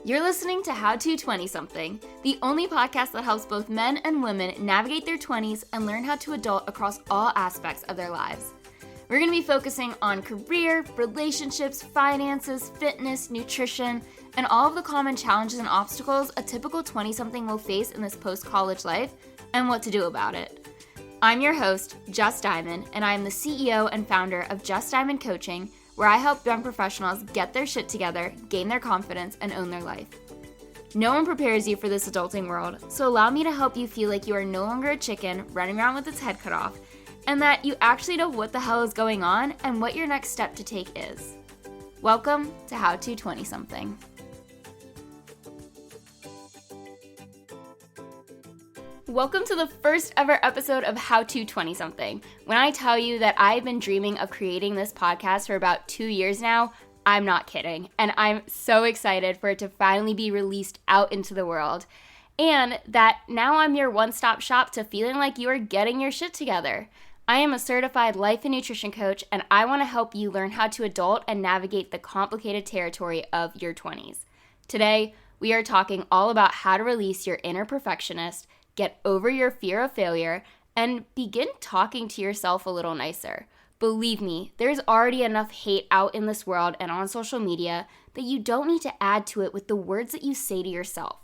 You're listening to How to 20-something, the only podcast that helps both men and women navigate their 20s and learn how to adult across all aspects of their lives. We're going to be focusing on career, relationships, finances, fitness, nutrition, and all of the common challenges and obstacles a typical 20-something will face in this post-college life and what to do about it. I'm your host, Just Diamond, and I am the CEO and founder of Just Diamond Coaching, where I help young professionals get their shit together, gain their confidence, and own their life. No one prepares you for this adulting world, so allow me to help you feel like you are no longer a chicken running around with its head cut off, and that you actually know what the hell is going on and what your next step to take is. Welcome to How to 20-something. Welcome to the first ever episode of How to 20-something. When I tell you that I've been dreaming of creating this podcast for about 2 years now, I'm not kidding. And I'm so excited for it to finally be released out into the world. And that now I'm your one-stop shop to feeling like you are getting your shit together. I am a certified life and nutrition coach, and I want to help you learn how to adult and navigate the complicated territory of your 20s. Today, we are talking all about how to release your inner perfectionist, get over your fear of failure, and begin talking to yourself a little nicer. Believe me, there's already enough hate out in this world and on social media that you don't need to add to it with the words that you say to yourself.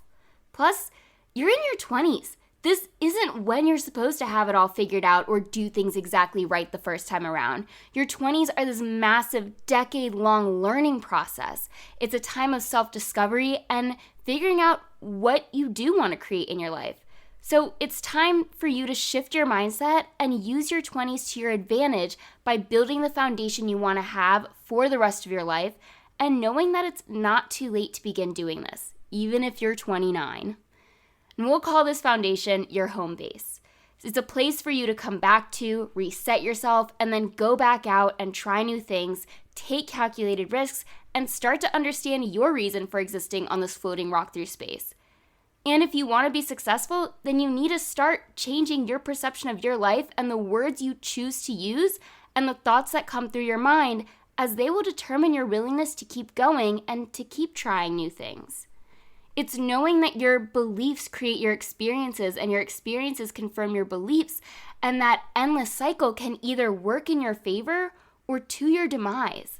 Plus, you're in your 20s. This isn't when you're supposed to have it all figured out or do things exactly right the first time around. Your 20s are this massive, decade-long learning process. It's a time of self-discovery and figuring out what you do want to create in your life. So it's time for you to shift your mindset and use your 20s to your advantage by building the foundation you want to have for the rest of your life and knowing that it's not too late to begin doing this, even if you're 29. And we'll call this foundation your home base. It's a place for you to come back to, reset yourself, and then go back out and try new things, take calculated risks, and start to understand your reason for existing on this floating rock through space. And if you want to be successful, then you need to start changing your perception of your life and the words you choose to use and the thoughts that come through your mind, as they will determine your willingness to keep going and to keep trying new things. It's knowing that your beliefs create your experiences and your experiences confirm your beliefs, and that endless cycle can either work in your favor or to your demise.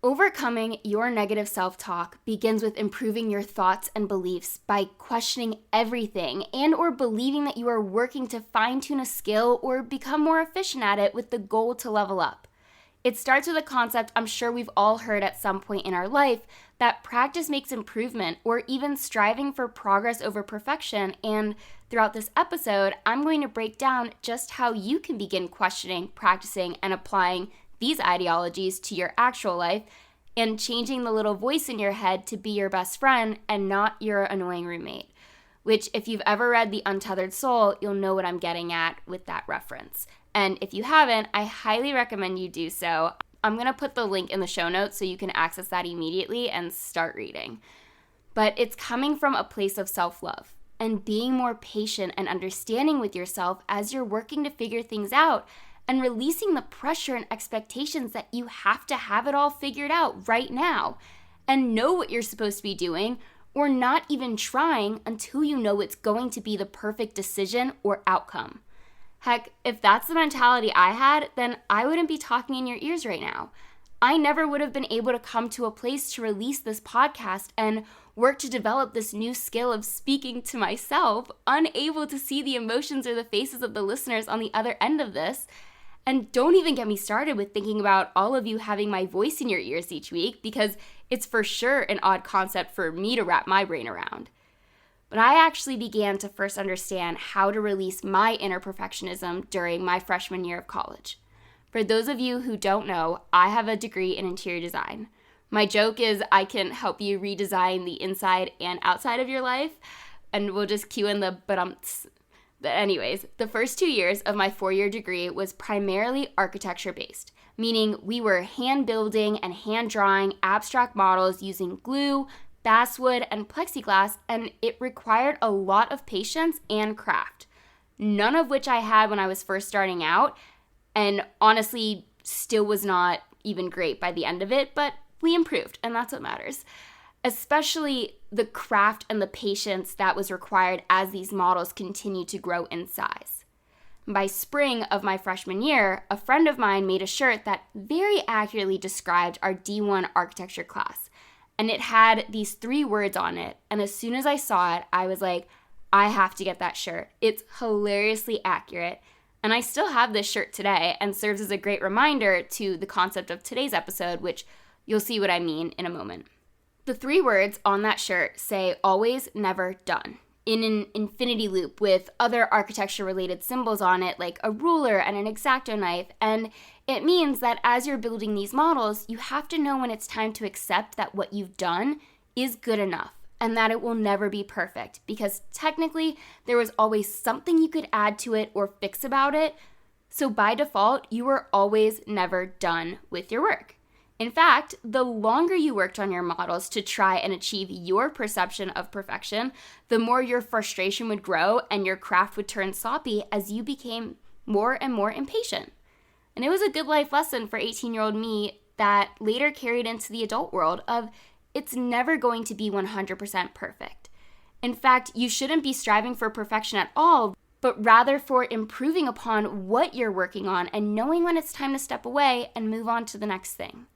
Overcoming your negative self-talk begins with improving your thoughts and beliefs by questioning everything and or believing that you are working to fine-tune a skill or become more efficient at it with the goal to level up. It starts with a concept I'm sure we've all heard at some point in our life, that practice makes improvement, or even striving for progress over perfection. And throughout this episode, I'm going to break down just how you can begin questioning, practicing, and applying these ideologies to your actual life and changing the little voice in your head to be your best friend and not your annoying roommate. Which, if you've ever read The Untethered Soul, you'll know what I'm getting at with that reference. And if you haven't, I highly recommend you do so. I'm going to put the link in the show notes so you can access that immediately and start reading. But it's coming from a place of self-love and being more patient and understanding with yourself as you're working to figure things out, and releasing the pressure and expectations that you have to have it all figured out right now and know what you're supposed to be doing, or not even trying until you know it's going to be the perfect decision or outcome. Heck, if that's the mentality I had, then I wouldn't be talking in your ears right now. I never would have been able to come to a place to release this podcast and work to develop this new skill of speaking to myself, unable to see the emotions or the faces of the listeners on the other end of this. And don't even get me started with thinking about all of you having my voice in your ears each week, because it's for sure an odd concept for me to wrap my brain around. But I actually began to first understand how to release my inner perfectionism during my freshman year of college. For those of you who don't know, I have a degree in interior design. My joke is I can help you redesign the inside and outside of your life, and we'll just cue in the but-umts. But anyways, the first 2 years of my 4-year degree was primarily architecture-based, meaning we were hand-building and hand-drawing abstract models using glue, basswood, and plexiglass, and it required a lot of patience and craft, none of which I had when I was first starting out, and honestly still was not even great by the end of it, but we improved, and that's what matters. especially the craft and the patience that was required as these models continued to grow in size. By spring of my freshman year, a friend of mine made a shirt that very accurately described our D1 architecture class. And it had these 3 words on it. And as soon as I saw it, I was like, I have to get that shirt. It's hilariously accurate. And I still have this shirt today and serves as a great reminder to the concept of today's episode, which you'll see what I mean in a moment. The 3 words on that shirt say always, never, done, in an infinity loop with other architecture-related symbols on it, like a ruler and an X-Acto knife. And it means that as you're building these models, you have to know when it's time to accept that what you've done is good enough and that it will never be perfect, because technically there was always something you could add to it or fix about it. So by default, you were always never done with your work. In fact, the longer you worked on your models to try and achieve your perception of perfection, the more your frustration would grow and your craft would turn sloppy as you became more and more impatient. And it was a good life lesson for 18-year-old me that later carried into the adult world of it's never going to be 100% perfect. In fact, you shouldn't be striving for perfection at all, but rather for improving upon what you're working on and knowing when it's time to step away and move on to the next thing.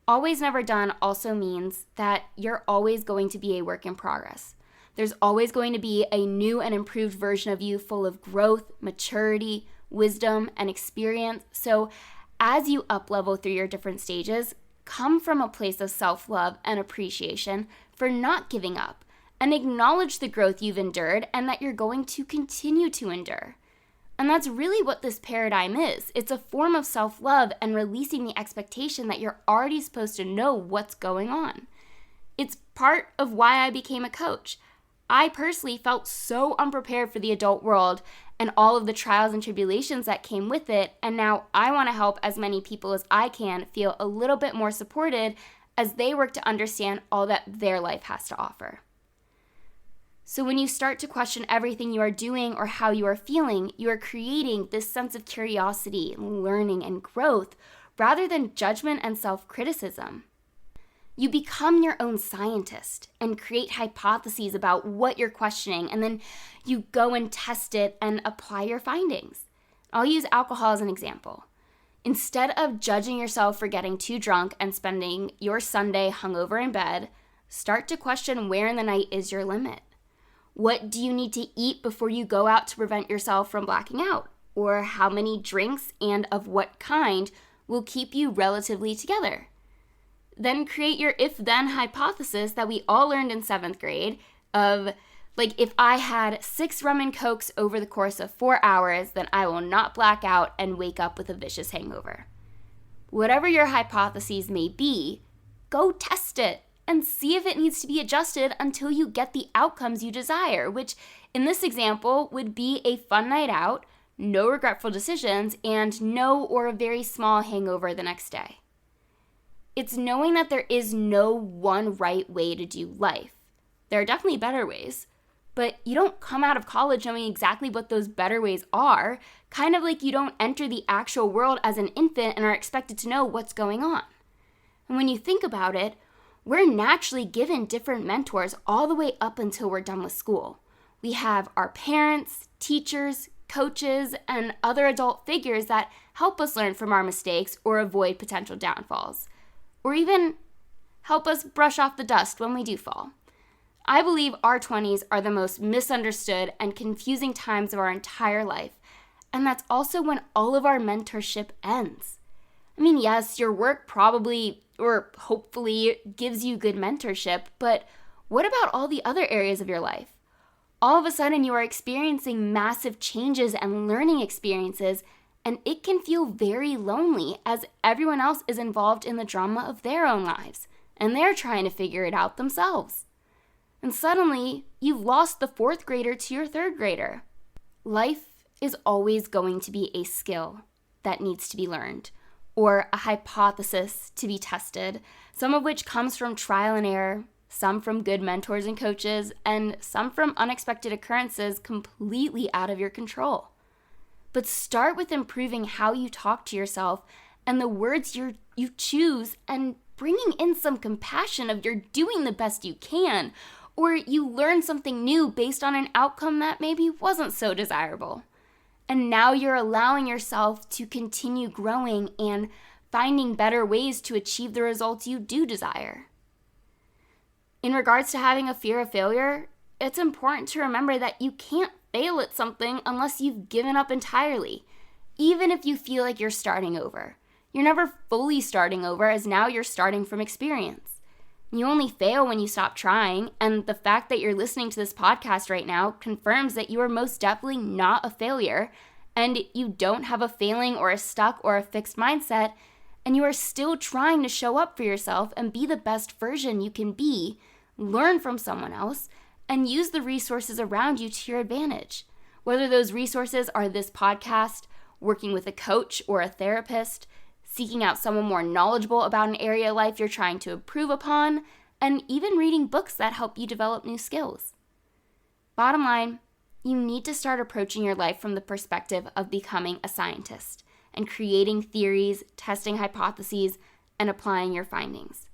Always never done also means that you're always going to be a work in progress. There's always going to be a new and improved version of you full of growth, maturity, wisdom, and experience. So as you up-level through your different stages, come from a place of self-love and appreciation for not giving up, and acknowledge the growth you've endured and that you're going to continue to endure. And that's really what this paradigm is. It's a form of self-love and releasing the expectation that you're already supposed to know what's going on. It's part of why I became a coach. I personally felt so unprepared for the adult world and all of the trials and tribulations that came with it, and now I want to help as many people as I can feel a little bit more supported as they work to understand all that their life has to offer. So when you start to question everything you are doing or how you are feeling, you are creating this sense of curiosity, learning, and growth rather than judgment and self-criticism. You become your own scientist and create hypotheses about what you're questioning, and then you go and test it and apply your findings. I'll use alcohol as an example. Instead of judging yourself for getting too drunk and spending your Sunday hungover in bed, start to question where in the night is your limit. What do you need to eat before you go out to prevent yourself from blacking out? Or how many drinks and of what kind will keep you relatively together? Then create your if-then hypothesis that we all learned in 7th grade of, like, if I had 6 rum and cokes over the course of 4 hours, then I will not black out and wake up with a vicious hangover. Whatever your hypotheses may be, go test it and see if it needs to be adjusted until you get the outcomes you desire, which in this example would be a fun night out, no regretful decisions, and no or a very small hangover the next day. It's knowing that there is no one right way to do life. There are definitely better ways, but you don't come out of college knowing exactly what those better ways are, kind of like you don't enter the actual world as an infant and are expected to know what's going on. And when you think about it, we're naturally given different mentors all the way up until we're done with school. We have our parents, teachers, coaches, and other adult figures that help us learn from our mistakes or avoid potential downfalls, or even help us brush off the dust when we do fall. I believe our 20s are the most misunderstood and confusing times of our entire life, and that's also when all of our mentorship ends. I mean, yes, your work probably or hopefully gives you good mentorship, but what about all the other areas of your life? All of a sudden, you are experiencing massive changes and learning experiences, and it can feel very lonely as everyone else is involved in the drama of their own lives, and they're trying to figure it out themselves. And suddenly, you've lost the 4th grader to your 3rd grader. Life is always going to be a skill that needs to be learned, or a hypothesis to be tested, some of which comes from trial and error, some from good mentors and coaches, and some from unexpected occurrences completely out of your control. But start with improving how you talk to yourself and the words you choose, and bringing in some compassion of you're doing the best you can, or you learn something new based on an outcome that maybe wasn't so desirable. And now you're allowing yourself to continue growing and finding better ways to achieve the results you do desire. In regards to having a fear of failure, it's important to remember that you can't fail at something unless you've given up entirely, even if you feel like you're starting over. You're never fully starting over, as now you're starting from experience. You only fail when you stop trying, and the fact that you're listening to this podcast right now confirms that you are most definitely not a failure, and you don't have a failing or a stuck or a fixed mindset, and you are still trying to show up for yourself and be the best version you can be, learn from someone else, and use the resources around you to your advantage. Whether those resources are this podcast, working with a coach or a therapist, seeking out someone more knowledgeable about an area of life you're trying to improve upon, and even reading books that help you develop new skills. Bottom line, you need to start approaching your life from the perspective of becoming a scientist and creating theories, testing hypotheses, and applying your findings.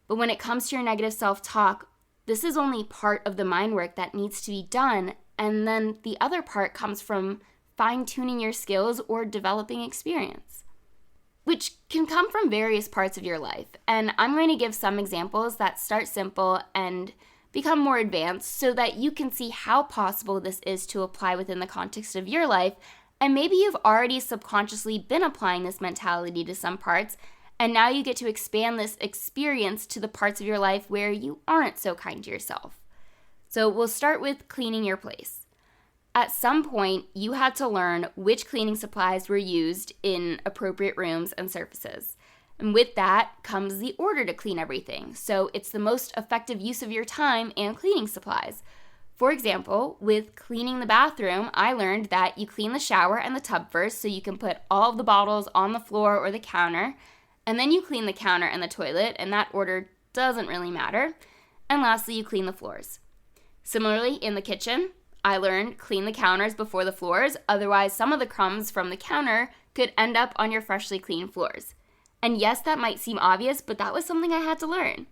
But when it comes to your negative self-talk, this is only part of the mind work that needs to be done, and then the other part comes from fine-tuning your skills or developing experience, which can come from various parts of your life. And I'm going to give some examples that start simple and become more advanced so that you can see how possible this is to apply within the context of your life. And maybe you've already subconsciously been applying this mentality to some parts, and now you get to expand this experience to the parts of your life where you aren't so kind to yourself. So we'll start with cleaning your place. At some point, you had to learn which cleaning supplies were used in appropriate rooms and surfaces. And with that comes the order to clean everything. So it's the most effective use of your time and cleaning supplies. For example, with cleaning the bathroom, I learned that you clean the shower and the tub first so you can put all of the bottles on the floor or the counter. And then you clean the counter and the toilet, and that order doesn't really matter. And lastly, you clean the floors. Similarly, in the kitchen, I learned clean the counters before the floors, otherwise some of the crumbs from the counter could end up on your freshly cleaned floors. And yes, that might seem obvious, but that was something I had to learn.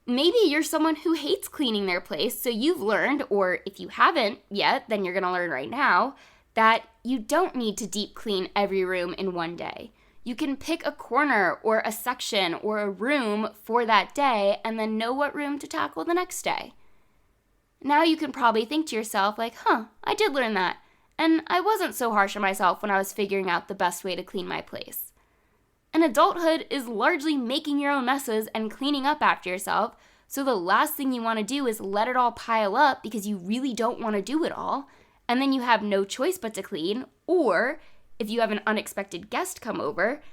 Maybe you're someone who hates cleaning their place, so you've learned, or if you haven't yet, then you're gonna learn right now, that you don't need to deep clean every room in one day. You can pick a corner or a section or a room for that day and then know what room to tackle the next day. Now you can probably think to yourself like, I did learn that, and I wasn't so harsh on myself when I was figuring out the best way to clean my place. And adulthood is largely making your own messes and cleaning up after yourself, so the last thing you want to do is let it all pile up because you really don't want to do it all, and then you have no choice but to clean, or if you have an unexpected guest come over,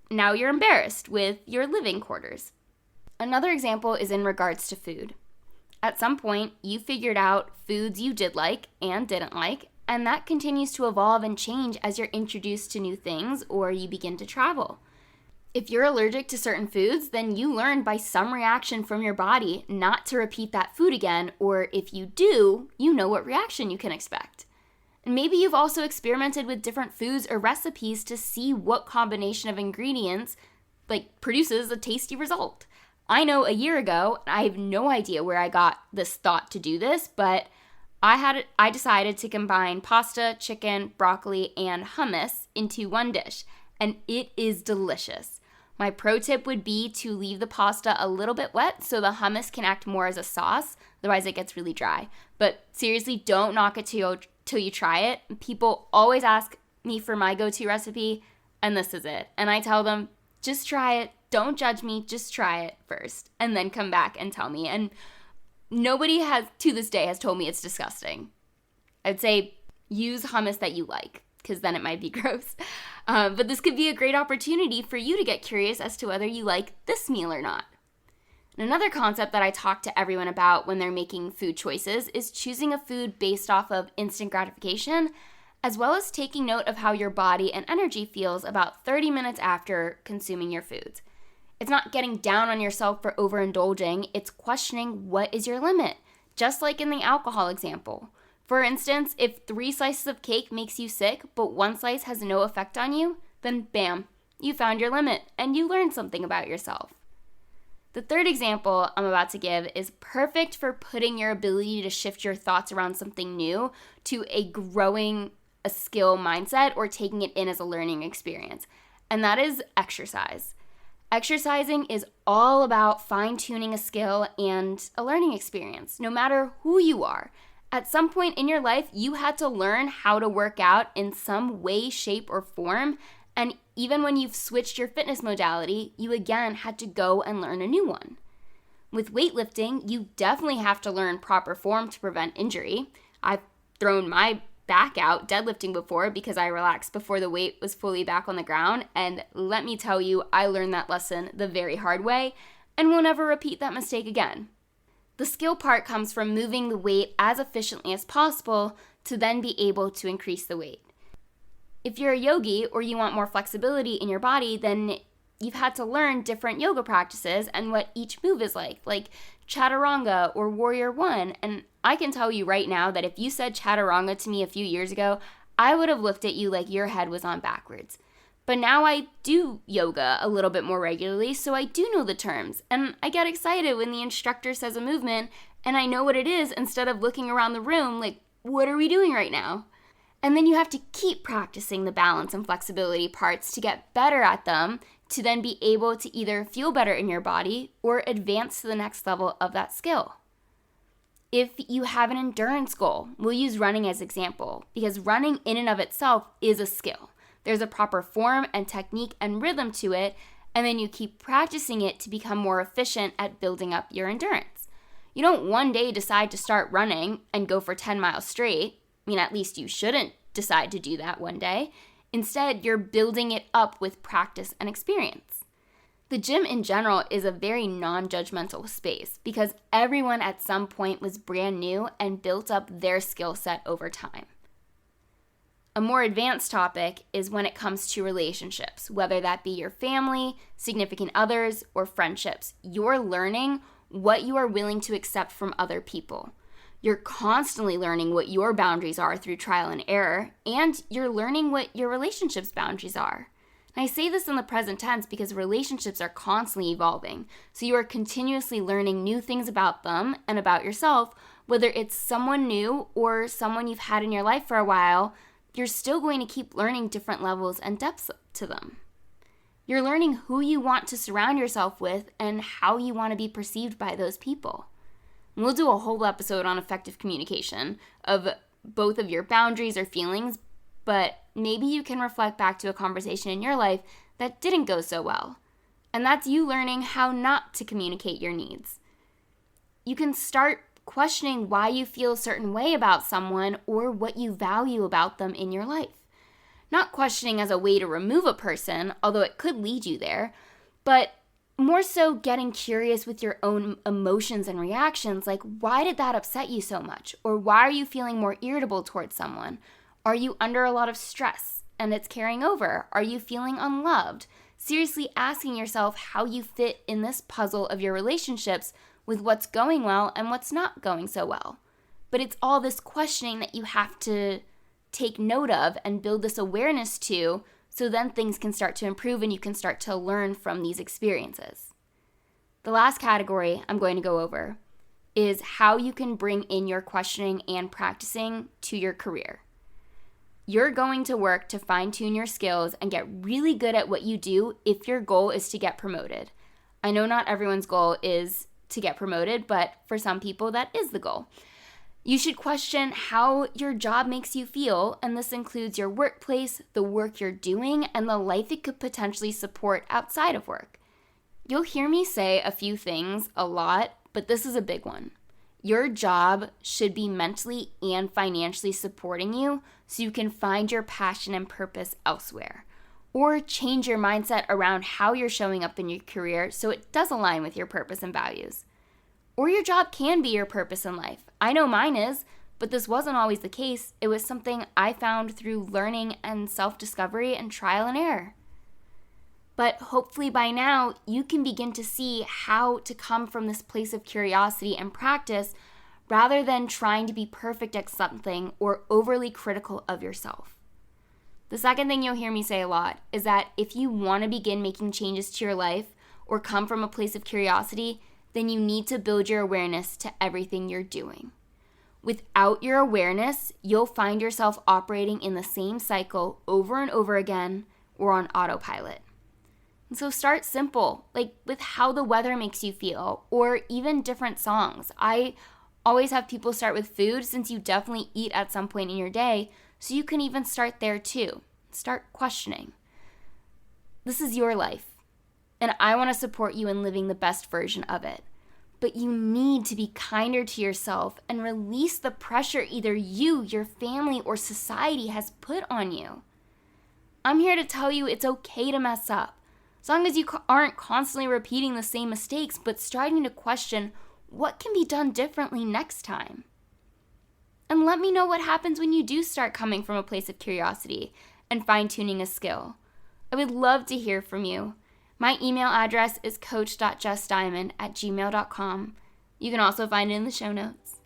now you're embarrassed with your living quarters. Another example is in regards to food. At some point, you figured out foods you did like and didn't like, and that continues to evolve and change as you're introduced to new things or you begin to travel. If you're allergic to certain foods, then you learn by some reaction from your body not to repeat that food again, or if you do, you know what reaction you can expect. And maybe you've also experimented with different foods or recipes to see what combination of ingredients produces a tasty result. I know a year ago, I have no idea where I got this thought to do this, but I decided to combine pasta, chicken, broccoli, and hummus into one dish, and it is delicious. My pro tip would be to leave the pasta a little bit wet so the hummus can act more as a sauce, otherwise it gets really dry. But seriously, don't knock it till you try it. People always ask me for my go-to recipe, and this is it. And I tell them, just try it. Don't judge me, just try it first, and then come back and tell me. And nobody has, to this day, has told me it's disgusting. I'd say use hummus that you like, because then it might be gross. But this could be a great opportunity for you to get curious as to whether you like this meal or not. And another concept that I talk to everyone about when they're making food choices is choosing a food based off of instant gratification, as well as taking note of how your body and energy feels about 30 minutes after consuming your foods. It's not getting down on yourself for overindulging, it's questioning what is your limit, just like in the alcohol example. For instance, if 3 slices of cake makes you sick, but 1 slice has no effect on you, then bam, you found your limit and you learned something about yourself. The third example I'm about to give is perfect for putting your ability to shift your thoughts around something new to a skill mindset or taking it in as a learning experience. And that is exercise. Exercising is all about fine-tuning a skill and a learning experience, no matter who you are. At some point in your life, you had to learn how to work out in some way, shape, or form. And even when you've switched your fitness modality, you again had to go and learn a new one. With weightlifting, you definitely have to learn proper form to prevent injury. I've thrown my back out deadlifting before because I relaxed before the weight was fully back on the ground. And let me tell you, I learned that lesson the very hard way and will never repeat that mistake again. The skill part comes from moving the weight as efficiently as possible to then be able to increase the weight. If you're a yogi or you want more flexibility in your body, then you've had to learn different yoga practices and what each move is like chaturanga or warrior one. And I can tell you right now that if you said chaturanga to me a few years ago, I would have looked at you like your head was on backwards. But now I do yoga a little bit more regularly, so I do know the terms. And I get excited when the instructor says a movement and I know what it is instead of looking around the room like, what are we doing right now? And then you have to keep practicing the balance and flexibility parts to get better at them, to then be able to either feel better in your body or advance to the next level of that skill. If you have an endurance goal, we'll use running as example, because running in and of itself is a skill. There's a proper form and technique and rhythm to it, and then you keep practicing it to become more efficient at building up your endurance. You don't one day decide to start running and go for 10 miles straight. At least you shouldn't decide to do that one day. Instead, you're building it up with practice and experience. The gym in general is a very non-judgmental space because everyone at some point was brand new and built up their skill set over time. A more advanced topic is when it comes to relationships, whether that be your family, significant others, or friendships. You're learning what you are willing to accept from other people. You're constantly learning what your boundaries are through trial and error, and you're learning what your relationship's boundaries are. And I say this in the present tense because relationships are constantly evolving, so you are continuously learning new things about them and about yourself, whether it's someone new or someone you've had in your life for a while. You're still going to keep learning different levels and depths to them. You're learning who you want to surround yourself with and how you want to be perceived by those people. We'll do a whole episode on effective communication of both of your boundaries or feelings, but maybe you can reflect back to a conversation in your life that didn't go so well. And that's you learning how not to communicate your needs. You can start questioning why you feel a certain way about someone or what you value about them in your life. Not questioning as a way to remove a person, although it could lead you there, but more so getting curious with your own emotions and reactions, like why did that upset you so much? Or why are you feeling more irritable towards someone? Are you under a lot of stress and it's carrying over? Are you feeling unloved? Seriously asking yourself how you fit in this puzzle of your relationships with what's going well and what's not going so well. But it's all this questioning that you have to take note of and build this awareness to, so then things can start to improve and you can start to learn from these experiences. The last category I'm going to go over is how you can bring in your questioning and practicing to your career. You're going to work to fine-tune your skills and get really good at what you do if your goal is to get promoted. I know not everyone's goal is to get promoted, but for some people that is the goal. You should question how your job makes you feel, and this includes your workplace, the work you're doing, and the life it could potentially support outside of work. You'll hear me say a few things a lot, but this is a big one. Your job should be mentally and financially supporting you so you can find your passion and purpose elsewhere. Or change your mindset around how you're showing up in your career so it does align with your purpose and values. Or your job can be your purpose in life. I know mine is, but this wasn't always the case. It was something I found through learning and self-discovery and trial and error. But hopefully by now, you can begin to see how to come from this place of curiosity and practice rather than trying to be perfect at something or overly critical of yourself. The second thing you'll hear me say a lot is that if you want to begin making changes to your life or come from a place of curiosity, then you need to build your awareness to everything you're doing. Without your awareness, you'll find yourself operating in the same cycle over and over again or on autopilot. And so start simple, like with how the weather makes you feel, or even different songs. I always have people start with food, since you definitely eat at some point in your day, so you can even start there too. Start questioning. This is your life, and I want to support you in living the best version of it. But you need to be kinder to yourself and release the pressure either you, your family, or society has put on you. I'm here to tell you it's okay to mess up, as long as you aren't constantly repeating the same mistakes, but striving to question what can be done differently next time. And let me know what happens when you do start coming from a place of curiosity and fine-tuning a skill. I would love to hear from you. My email address is coach.justdiamond@gmail.com. You can also find it in the show notes.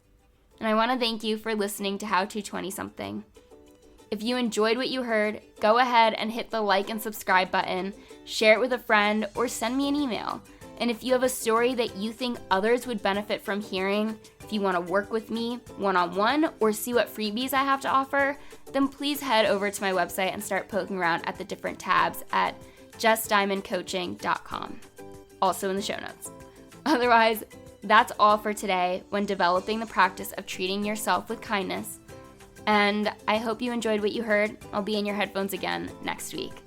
And I want to thank you for listening to How to 20-something. If you enjoyed what you heard, go ahead and hit the like and subscribe button, share it with a friend, or send me an email. And if you have a story that you think others would benefit from hearing, if you want to work with me one-on-one or see what freebies I have to offer, then please head over to my website and start poking around at the different tabs at justdiamondcoaching.com, also in the show notes. Otherwise, that's all for today when developing the practice of treating yourself with kindness. And I hope you enjoyed what you heard. I'll be in your headphones again next week.